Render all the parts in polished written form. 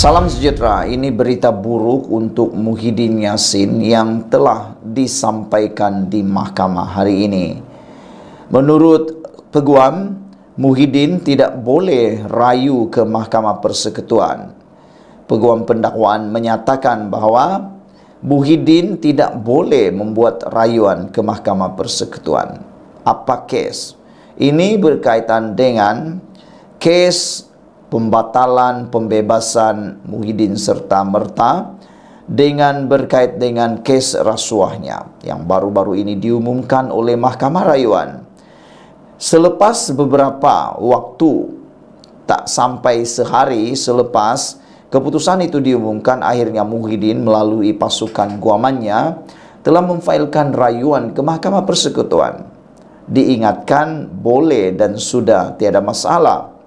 Salam sejahtera, ini berita buruk untuk Muhyiddin Yassin yang telah disampaikan di mahkamah hari ini. Menurut peguam, Muhyiddin tidak boleh rayu ke Mahkamah Persekutuan. Peguam pendakwaan menyatakan bahawa Muhyiddin tidak boleh membuat rayuan ke Mahkamah Persekutuan. Apa kes? Ini berkaitan dengan kes pembatalan pembebasan Muhyiddin serta merta dengan berkait dengan kes rasuahnya yang baru-baru ini diumumkan oleh Mahkamah Rayuan. Selepas beberapa waktu, tak sampai sehari selepas keputusan itu diumumkan, akhirnya Muhyiddin melalui pasukan guamannya telah memfailkan rayuan ke Mahkamah Persekutuan. Diingatkan boleh dan sudah tiada masalah.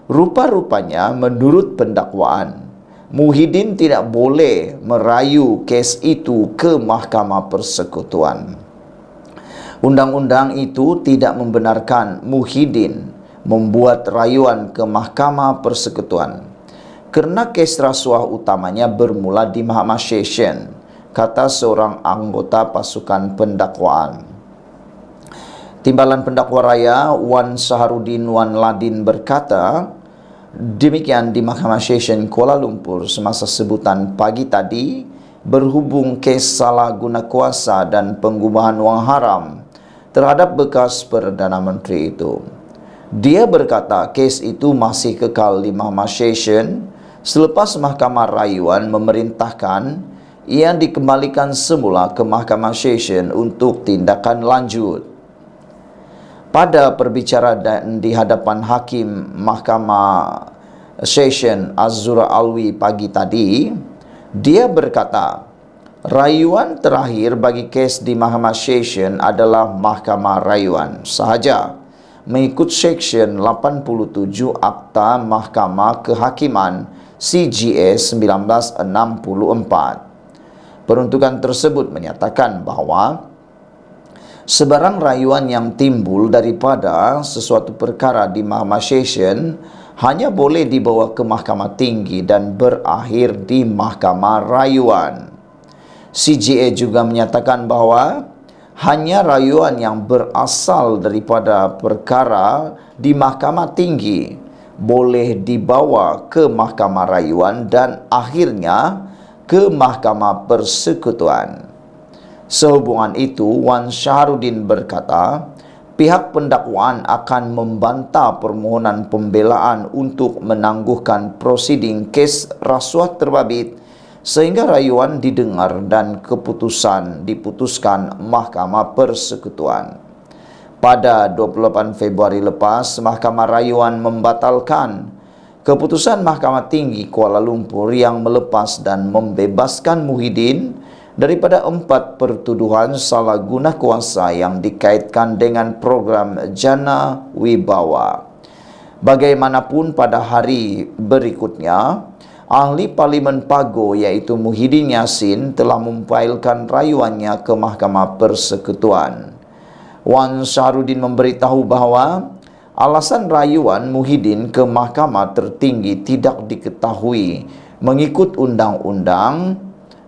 Rupa-rupanya menurut pendakwaan, Muhyiddin tidak boleh merayu kes itu ke Mahkamah Persekutuan. Undang-undang itu tidak membenarkan Muhyiddin membuat rayuan ke Mahkamah Persekutuan kerana kes rasuah utamanya bermula di Mahkamah Session, kata seorang anggota pasukan pendakwaan. Timbalan Pendakwa Raya Wan Saharudin Wan Ladin berkata demikian di Mahkamah Session Kuala Lumpur semasa sebutan pagi tadi berhubung kes salah guna kuasa dan pengubahan wang haram terhadap bekas Perdana Menteri itu. Dia berkata kes itu masih kekal di Mahkamah Session selepas Mahkamah Rayuan memerintahkan ia dikembalikan semula ke Mahkamah Session untuk tindakan lanjut. Pada perbicaraan di hadapan Hakim Mahkamah Session Azura Alwi pagi tadi, dia berkata, rayuan terakhir bagi kes di Mahkamah Session adalah Mahkamah Rayuan sahaja, mengikut Seksyen 87 Akta Mahkamah Kehakiman CGS 1964. Peruntukan tersebut menyatakan bahawa sebarang rayuan yang timbul daripada sesuatu perkara di Mahkamah Session hanya boleh dibawa ke Mahkamah Tinggi dan berakhir di Mahkamah Rayuan. CGA juga menyatakan bahawa hanya rayuan yang berasal daripada perkara di Mahkamah Tinggi boleh dibawa ke Mahkamah Rayuan dan akhirnya ke Mahkamah Persekutuan. Sehubungan itu, Wan Saharudin berkata, pihak pendakwaan akan membantah permohonan pembelaan untuk menangguhkan prosiding kes rasuah terbabit sehingga rayuan didengar dan keputusan diputuskan Mahkamah Persekutuan. Pada 28 Februari lepas, Mahkamah Rayuan membatalkan keputusan Mahkamah Tinggi Kuala Lumpur yang melepas dan membebaskan Muhyiddin daripada 4 pertuduhan salah guna kuasa yang dikaitkan dengan program Jana Wibawa. Bagaimanapun pada hari berikutnya, ahli Parlimen Pago iaitu Muhyiddin Yassin telah memfailkan rayuannya ke Mahkamah Persekutuan. Wan Saharudin memberitahu bahawa alasan rayuan Muhyiddin ke Mahkamah Tertinggi tidak diketahui mengikut undang-undang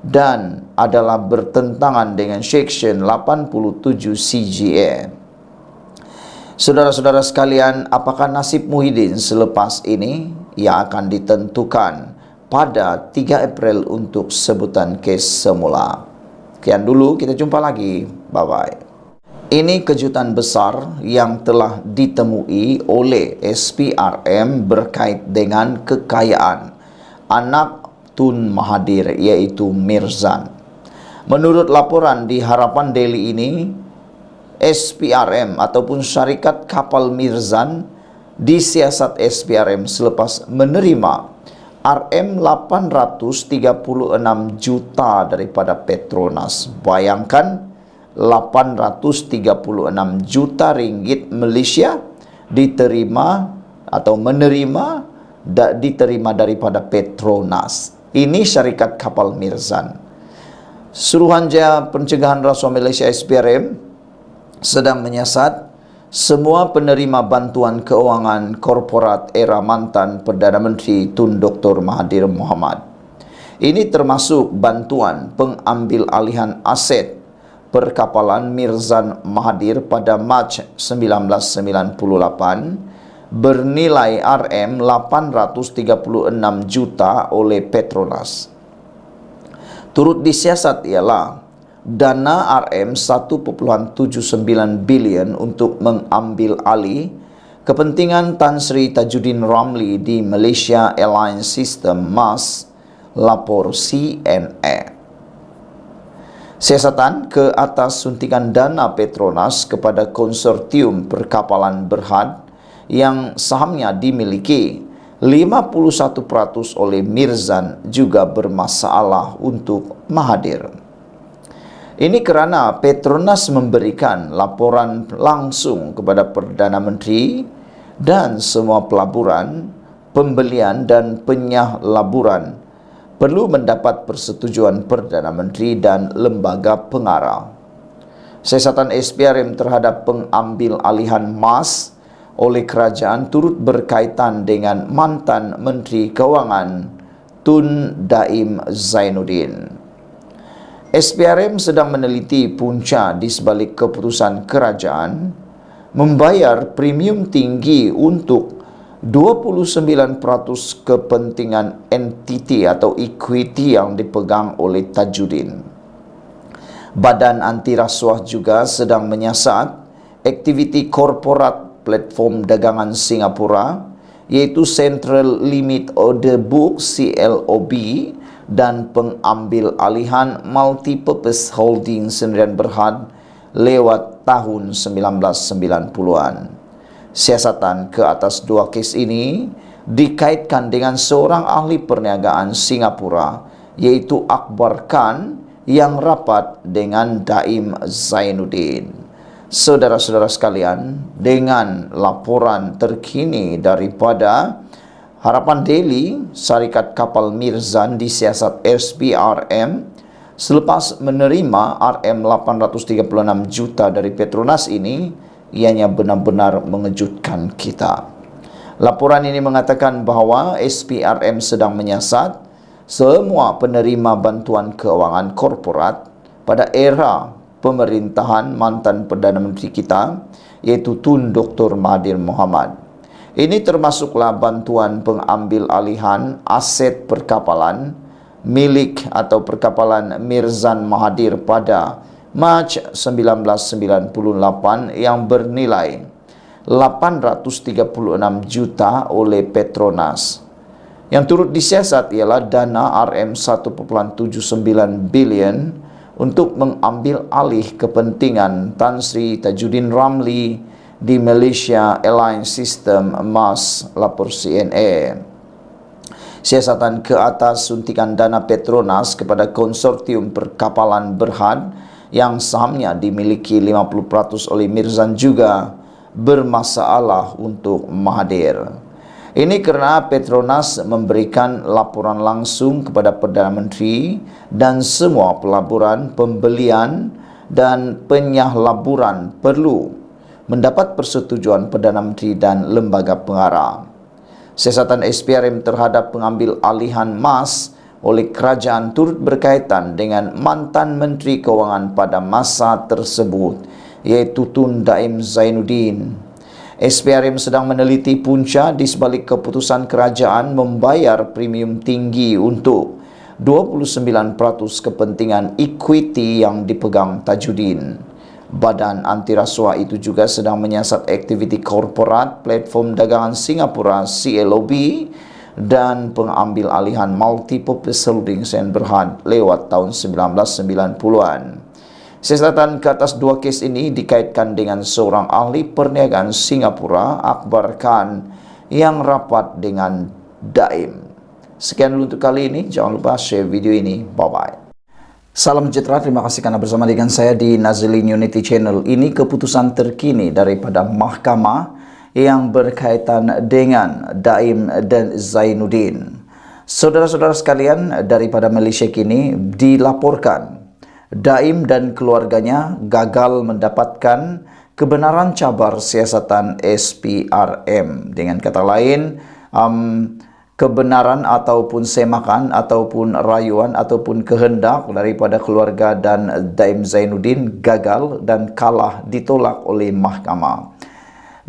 dan adalah bertentangan dengan Seksyen 87 CGA. Saudara-saudara sekalian, apakah nasib Muhyiddin selepas ini? Yang akan ditentukan pada 3 April untuk sebutan kes semula. Sekian dulu, kita jumpa lagi. Bye-bye. Ini kejutan besar yang telah ditemui oleh SPRM berkait dengan kekayaan anak Tun Mahathir iaitu Mirzan. Menurut laporan di Harapan Daily ini, SPRM ataupun Syarikat Kapal Mirzan disiasat SPRM selepas menerima RM836 juta daripada Petronas. Bayangkan, 836 juta ringgit Malaysia diterima atau diterima daripada Petronas. Ini Syarikat Kapal Mirzan. Suruhanjaya Pencegahan Rasuah Malaysia SPRM sedang menyiasat semua penerima bantuan keuangan korporat era mantan Perdana Menteri Tun Dr. Mahathir Mohamad. Ini termasuk bantuan pengambil alihan aset perkapalan Mirzan Mahathir pada Mac 1998 bernilai RM836 juta oleh Petronas. Turut disiasat ialah dana RM1.79 bilion untuk mengambil alih kepentingan Tan Sri Tajuddin Ramli di Malaysia Airlines System MAS, lapor CNA. Siasatan ke atas suntikan dana Petronas kepada konsortium perkapalan Berhad yang sahamnya dimiliki 51% oleh Mirzan juga bermasalah untuk Mahathir. Ini kerana Petronas memberikan laporan langsung kepada Perdana Menteri dan semua pelaburan, pembelian dan penyahlaburan perlu mendapat persetujuan Perdana Menteri dan lembaga pengarah. Siasatan SPRM terhadap pengambil alihan MAS oleh kerajaan turut berkaitan dengan mantan Menteri Kewangan Tun Daim Zainuddin. SPRM sedang meneliti punca di sebalik keputusan kerajaan membayar premium tinggi untuk 29% kepentingan entiti atau equity yang dipegang oleh Tajuddin. Badan Anti Rasuah juga sedang menyiasat aktiviti korporat platform dagangan Singapura iaitu Central Limit Order Book CLOB dan pengambil alihan Multipurpose Holding Sdn Berhad lewat tahun 1990-an. Siasatan ke atas dua kes ini dikaitkan dengan seorang ahli perniagaan Singapura iaitu Akbar Khan yang rapat dengan Daim Zainuddin. Saudara-saudara sekalian, dengan laporan terkini daripada Harapan Daily, syarikat kapal Mirzan disiasat SPRM selepas menerima RM836 juta dari Petronas ini, ianya benar-benar mengejutkan kita. Laporan ini mengatakan bahawa SPRM sedang menyiasat semua penerima bantuan keuangan korporat pada era pemerintahan mantan Perdana Menteri kita iaitu Tun Dr. Mahathir Mohamad. Ini termasuklah bantuan pengambil alihan aset perkapalan milik atau perkapalan Mirzan Mahathir pada Mac 1998 yang bernilai 836 juta oleh Petronas. Yang turut disiasat ialah dana RM1.79 bilion untuk mengambil alih kepentingan Tan Sri Tajuddin Ramli di Malaysia Airlines System MAS, lapor CNA. Siasatan ke atas suntikan dana Petronas kepada konsortium perkapalan Berhad yang sahamnya dimiliki 50% oleh Mirzan juga bermasalah untuk Mahathir. Ini kerana Petronas memberikan laporan langsung kepada Perdana Menteri dan semua pelaburan, pembelian dan penyahlaburan perlu mendapat persetujuan Perdana Menteri dan lembaga pengarah. Siasatan SPRM terhadap pengambil alihan MAS oleh kerajaan turut berkaitan dengan mantan Menteri Kewangan pada masa tersebut iaitu Tun Daim Zainuddin. SPRM sedang meneliti punca di sebalik keputusan kerajaan membayar premium tinggi untuk 29% kepentingan equity yang dipegang Tajuddin. Badan Anti Rasuah itu juga sedang menyiasat aktiviti korporat platform dagangan Singapura CLOB dan pengambil alihan Multipurpose Holding Sdn Berhad lewat tahun 1990-an. Siasatan ke atas dua kes ini dikaitkan dengan seorang ahli perniagaan Singapura, Akbar Khan, yang rapat dengan Daim. Sekian dulu untuk kali ini. Jangan lupa share video ini. Bye-bye. Salam sejahtera, terima kasih karena bersama dengan saya di Nazlin Unity Channel. Ini keputusan terkini daripada mahkamah yang berkaitan dengan Daim dan Zainuddin. Saudara-saudara sekalian, daripada Malaysia kini dilaporkan Daim dan keluarganya gagal mendapatkan kebenaran cabar siasatan SPRM. Dengan kata lain, kebenaran ataupun semakan ataupun rayuan ataupun kehendak daripada keluarga dan Daim Zainuddin gagal dan kalah ditolak oleh mahkamah.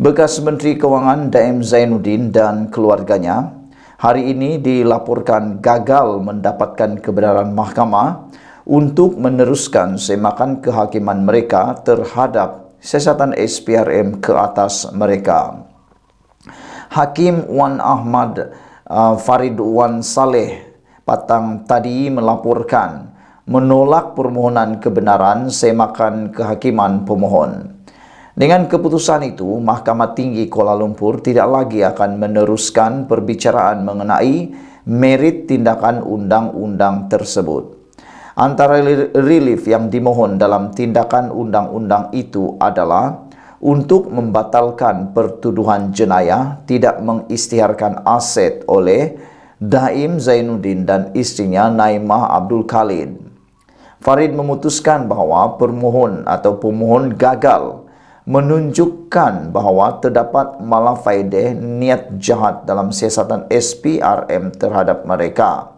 Bekas Menteri Kewangan Daim Zainuddin dan keluarganya hari ini dilaporkan gagal mendapatkan kebenaran mahkamah untuk meneruskan semakan kehakiman mereka terhadap siasatan SPRM ke atas mereka. Hakim Wan Ahmad Farid Wan Saleh Patang tadi melaporkan menolak permohonan kebenaran semakan kehakiman pemohon. Dengan keputusan itu, Mahkamah Tinggi Kuala Lumpur tidak lagi akan meneruskan perbicaraan mengenai merit tindakan undang-undang tersebut. Antara relief yang dimohon dalam tindakan undang-undang itu adalah untuk membatalkan pertuduhan jenayah tidak mengisytiharkan aset oleh Daim Zainuddin dan istrinya Naimah Abdul Khalid. Farid memutuskan bahawa pemohon gagal menunjukkan bahawa terdapat malafaideh niat jahat dalam siasatan SPRM terhadap mereka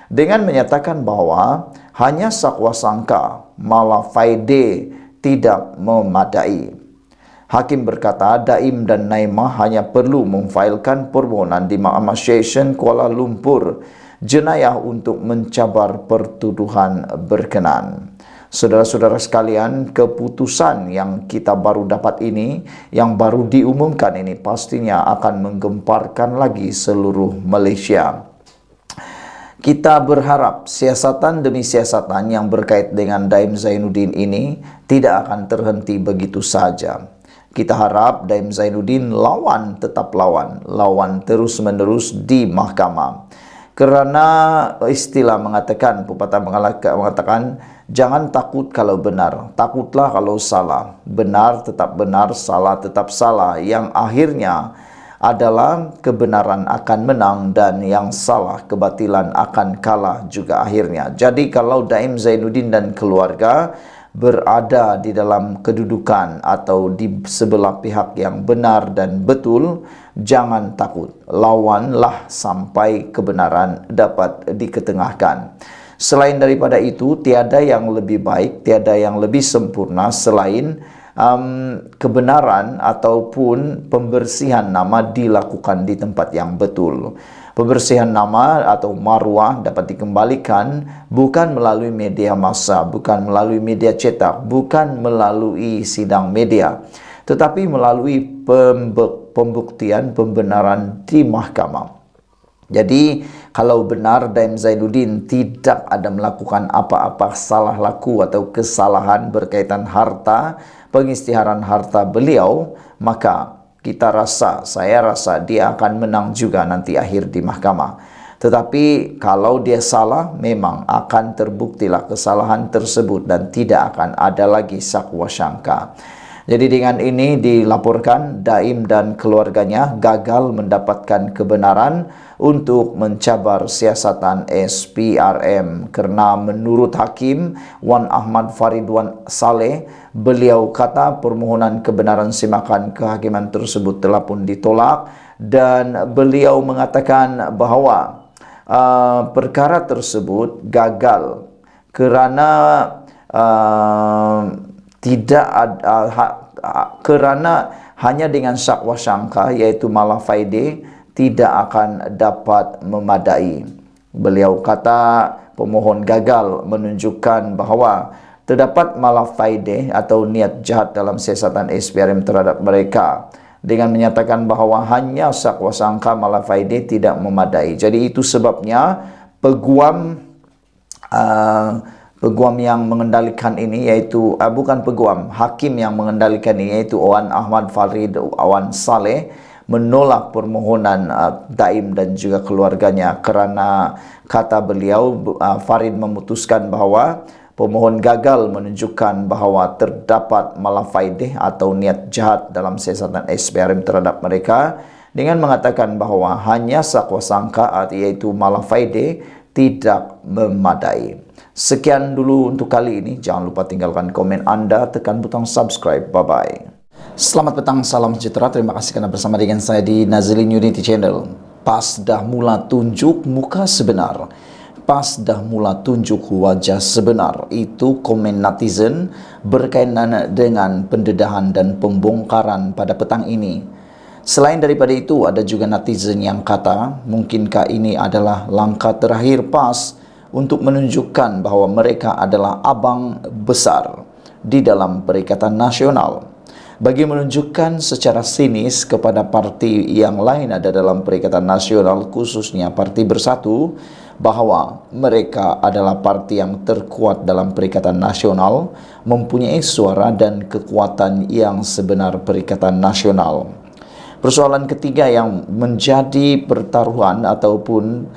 dengan menyatakan bahawa hanya sakwa sangka malafaideh tidak memadai. Hakim berkata Daim dan Naimah hanya perlu memfailkan permohonan di Mahkamah Session Kuala Lumpur jenayah untuk mencabar pertuduhan berkenan. Saudara-saudara sekalian, keputusan yang kita baru dapat ini, yang baru diumumkan ini pastinya akan menggemparkan lagi seluruh Malaysia. Kita berharap siasatan demi siasatan yang berkait dengan Daim Zainuddin ini tidak akan terhenti begitu saja. Kita harap Daim Zainuddin tetap lawan terus-menerus di mahkamah. Kerana istilah mengatakan, pepatah mengatakan, jangan takut kalau benar, takutlah kalau salah. Benar tetap benar, salah tetap salah. Yang akhirnya adalah kebenaran akan menang dan yang salah, kebatilan akan kalah juga akhirnya. Jadi kalau Daim Zainuddin dan keluarga berada di dalam kedudukan atau di sebelah pihak yang benar dan betul, jangan takut, lawanlah sampai kebenaran dapat diketengahkan. Selain daripada itu, tiada yang lebih baik, tiada yang lebih sempurna selain kebenaran ataupun pembersihan nama dilakukan di tempat yang betul. Pembersihan nama atau maruah dapat dikembalikan bukan melalui media massa, bukan melalui media cetak, bukan melalui sidang media, tetapi melalui pembuktian pembenaran di mahkamah. Jadi kalau benar Daim Zainuddin tidak ada melakukan apa-apa salah laku atau kesalahan berkaitan harta, pengisytiharan harta beliau, maka saya rasa dia akan menang juga nanti akhir di mahkamah. Tetapi kalau dia salah, memang akan terbuktilah kesalahan tersebut dan tidak akan ada lagi sakwa sangka. Jadi dengan ini dilaporkan Daim dan keluarganya gagal mendapatkan kebenaran untuk mencabar siasatan SPRM kerana menurut Hakim Wan Ahmad Farid Wan Saleh, beliau kata permohonan kebenaran semakan kehakiman tersebut telah pun ditolak dan beliau mengatakan bahawa perkara tersebut gagal kerana kerana hanya dengan sakwa sangka iaitu malafaideh tidak akan dapat memadai. Beliau kata pemohon gagal menunjukkan bahawa terdapat malafaideh atau niat jahat dalam siasatan SPRM terhadap mereka dengan menyatakan bahawa hanya sakwa sangka malafaideh tidak memadai. Jadi itu sebabnya peguam yang mengendalikan ini iaitu hakim yang mengendalikan ini iaitu Wan Ahmad Farid Wan Saleh menolak permohonan Daim dan juga keluarganya kerana kata beliau Farid memutuskan bahawa pemohon gagal menunjukkan bahawa terdapat malafaideh atau niat jahat dalam siasatan SPRM terhadap mereka dengan mengatakan bahawa hanya sakwa sangka iaitu malafaideh tidak memadai. Sekian dulu untuk kali ini. Jangan lupa tinggalkan komen anda, tekan butang subscribe. Bye-bye. Selamat petang, salam sejahtera. Terima kasih karena bersama dengan saya di Nazilin Unity Channel. PAS dah mula tunjuk muka sebenar. PAS dah mula tunjuk wajah sebenar. Itu komen netizen berkaitan dengan pendedahan dan pembongkaran pada petang ini. Selain daripada itu, ada juga netizen yang kata, mungkinkah ini adalah langkah terakhir PAS untuk menunjukkan bahawa mereka adalah abang besar di dalam Perikatan Nasional, bagi menunjukkan secara sinis kepada parti yang lain ada dalam Perikatan Nasional, khususnya Parti Bersatu, bahawa mereka adalah parti yang terkuat dalam Perikatan Nasional, mempunyai suara dan kekuatan yang sebenar Perikatan Nasional. Persoalan ketiga yang menjadi pertaruhan ataupun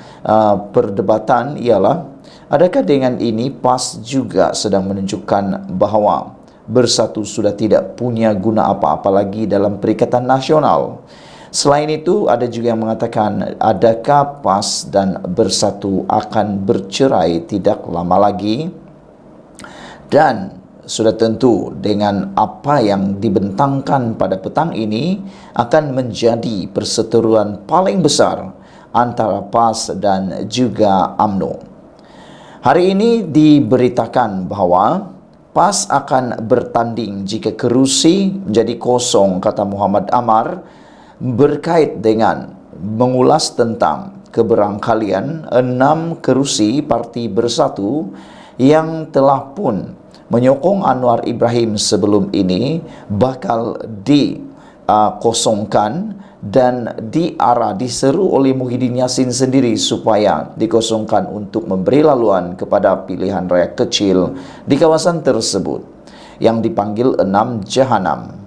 perdebatan ialah, adakah dengan ini PAS juga sedang menunjukkan bahawa Bersatu sudah tidak punya guna apa-apa lagi dalam Perikatan Nasional? Selain itu, ada juga yang mengatakan, adakah PAS dan Bersatu akan bercerai tidak lama lagi? Dan sudah tentu dengan apa yang dibentangkan pada petang ini akan menjadi perseteruan paling besar antara PAS dan juga UMNO. Hari ini diberitakan bahawa PAS akan bertanding jika kerusi menjadi kosong, kata Muhammad Amar, berkait dengan mengulas tentang keberangkalian 6 kerusi Parti Bersatu yang telah pun menyokong Anwar Ibrahim sebelum ini bakal dikosongkan dan diseru oleh Muhyiddin Yassin sendiri supaya dikosongkan untuk memberi laluan kepada pilihan rakyat kecil di kawasan tersebut yang dipanggil 6 Jahanam.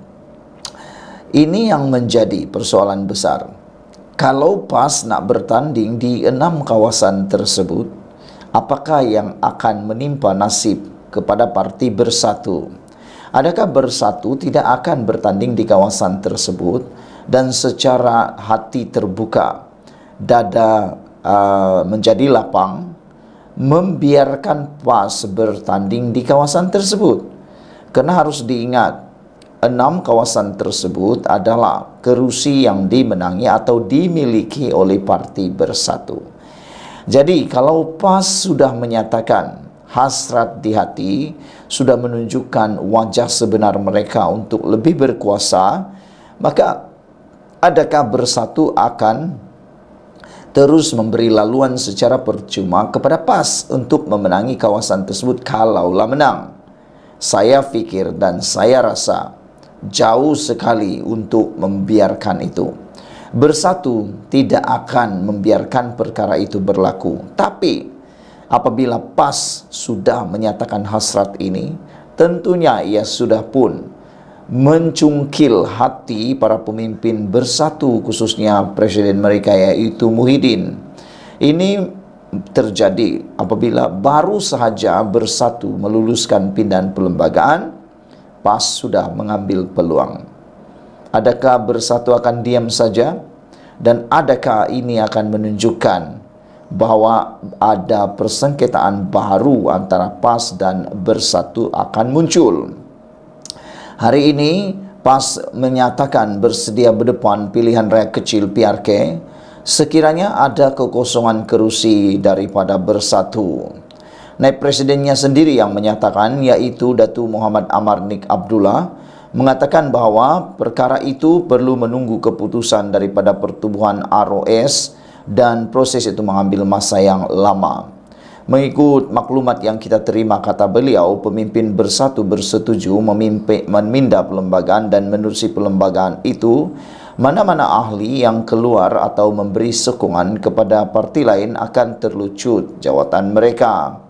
Ini yang menjadi persoalan besar. Kalau PAS nak bertanding di 6 kawasan tersebut, apakah yang akan menimpa nasib kepada Parti Bersatu? Adakah Bersatu tidak akan bertanding di kawasan tersebut dan secara hati terbuka, dada menjadi lapang, membiarkan PAS bertanding di kawasan tersebut? Kerana harus diingat, 6 kawasan tersebut adalah kerusi yang dimenangi atau dimiliki oleh Parti Bersatu. Jadi kalau PAS sudah menyatakan hasrat di hati, sudah menunjukkan wajah sebenar mereka untuk lebih berkuasa, maka adakah Bersatu akan terus memberi laluan secara percuma kepada PAS untuk memenangi kawasan tersebut kalaulah menang? Saya fikir dan saya rasa jauh sekali untuk membiarkan itu. Bersatu tidak akan membiarkan perkara itu berlaku. Tapi apabila PAS sudah menyatakan hasrat ini, tentunya ia sudah pun mencungkil hati para pemimpin Bersatu, khususnya presiden mereka yaitu Muhyiddin. Ini terjadi apabila baru sahaja Bersatu meluluskan pindahan perlembagaan, PAS sudah mengambil peluang. Adakah Bersatu akan diam saja? Dan adakah ini akan menunjukkan bahawa ada persengketaan baru antara PAS dan Bersatu akan muncul? Hari ini PAS menyatakan bersedia berdepan pilihan rakyat kecil PRK sekiranya ada kekosongan kerusi daripada Bersatu. Naib Presidennya sendiri yang menyatakan, yaitu Datuk Muhammad Amar Nik Abdullah, mengatakan bahawa perkara itu perlu menunggu keputusan daripada Pertubuhan ROS dan proses itu mengambil masa yang lama. Mengikut maklumat yang kita terima, kata beliau, pemimpin Bersatu bersetuju memindah perlembagaan dan menerusi perlembagaan itu, mana-mana ahli yang keluar atau memberi sokongan kepada parti lain akan terlucut jawatan mereka.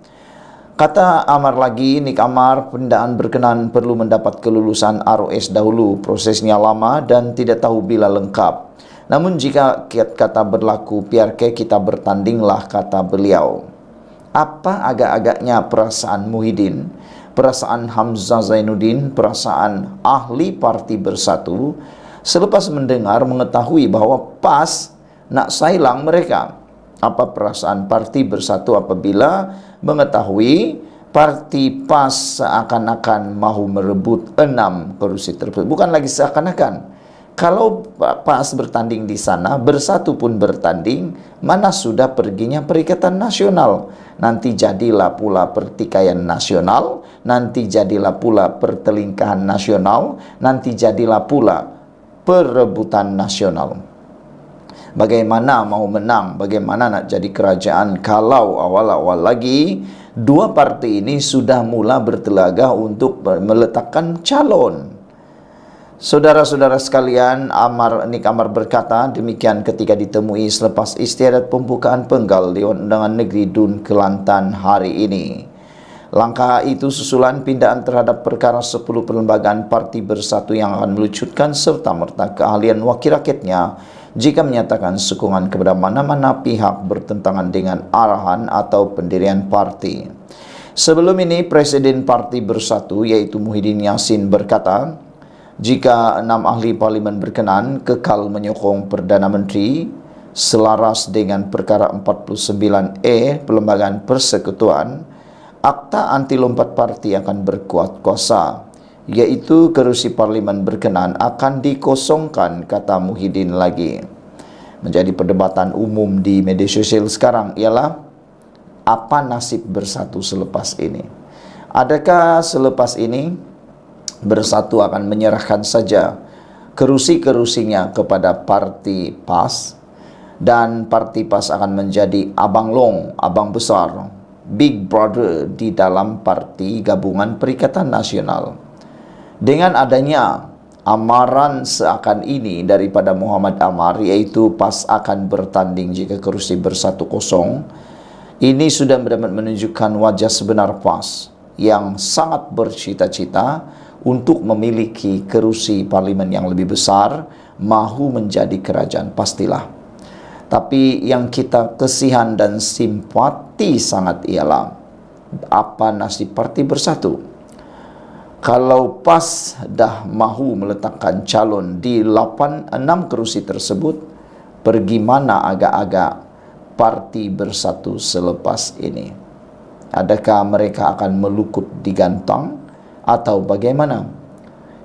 Kata Amar lagi, Nik Amar, pendaan berkenan perlu mendapat kelulusan ROS dahulu. Prosesnya lama dan tidak tahu bila lengkap. Namun jika kata berlaku PRK, kita bertandinglah, kata beliau. Apa agak-agaknya perasaan Muhyiddin, perasaan Hamzah Zainuddin, perasaan ahli Parti Bersatu selepas mendengar mengetahui bahawa PAS nak sailang mereka? Apa perasaan Parti Bersatu apabila mengetahui Parti PAS seakan-akan mahu merebut 6 kerusi tersebut. Bukan lagi seakan-akan. Kalau PAS bertanding di sana, Bersatu pun bertanding, mana sudah perginya Perikatan Nasional. Nanti jadilah pula pertikaian nasional, nanti jadilah pula pertelingkahan nasional, nanti jadilah pula perebutan nasional. Bagaimana mau menang, bagaimana nak jadi kerajaan kalau awal-awal lagi dua parti ini sudah mula bertelaga untuk meletakkan calon. Saudara-saudara sekalian, Nik Amar berkata demikian ketika ditemui selepas istiadat pembukaan penggal Dewan Undangan Negeri Dun Kelantan hari ini. Langkah itu susulan pindaan terhadap perkara 10 perlembagaan Parti Bersatu yang akan melucutkan serta-merta keahlian wakil rakyatnya jika menyatakan sokongan kepada mana-mana pihak bertentangan dengan arahan atau pendirian parti. Sebelum ini, Presiden Parti Bersatu yaitu Muhyiddin Yassin berkata, jika 6 ahli parlimen berkenan kekal menyokong Perdana Menteri selaras dengan perkara 49E Perlembagaan Persekutuan, akta anti lompat parti akan berkuat kuasa, iaitu kerusi parlimen berkenan akan dikosongkan, kata Muhyiddin lagi. Menjadi perdebatan umum di media sosial sekarang ialah apa nasib Bersatu selepas ini. Adakah selepas ini Bersatu akan menyerahkan saja kerusi-kerusinya kepada Parti PAS dan Parti PAS akan menjadi abang long, abang besar, big brother di dalam Parti Gabungan Perikatan Nasional. Dengan adanya amaran seakan ini daripada Muhammad Amar, yaitu PAS akan bertanding jika kerusi Bersatu kosong, ini sudah dapat menunjukkan wajah sebenar PAS yang sangat bercita-cita untuk memiliki kerusi parlimen yang lebih besar, mahu menjadi kerajaan, pastilah. Tapi yang kita kesihan dan simpati sangat ialah apa nasib Parti Bersatu. Kalau PAS dah mahu meletakkan calon di 6 kerusi tersebut, pergi mana agak-agak Parti Bersatu selepas ini? Adakah mereka akan melukut digantang atau bagaimana?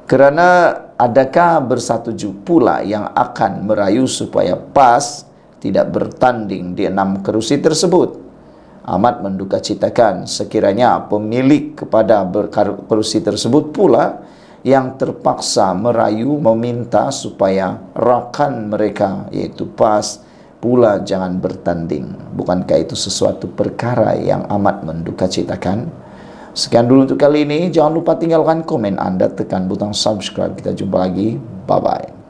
Kerana adakah Bersatu pula yang akan merayu supaya PAS tidak bertanding di 6 kerusi tersebut? Amat mendukacitakan sekiranya pemilik kepada kerusi tersebut pula yang terpaksa merayu meminta supaya rakan mereka yaitu PAS pula jangan bertanding. Bukankah itu sesuatu perkara yang amat mendukacitakan? Sekian dulu untuk kali ini. Jangan lupa tinggalkan komen Anda, tekan butang subscribe. Kita jumpa lagi. Bye-bye.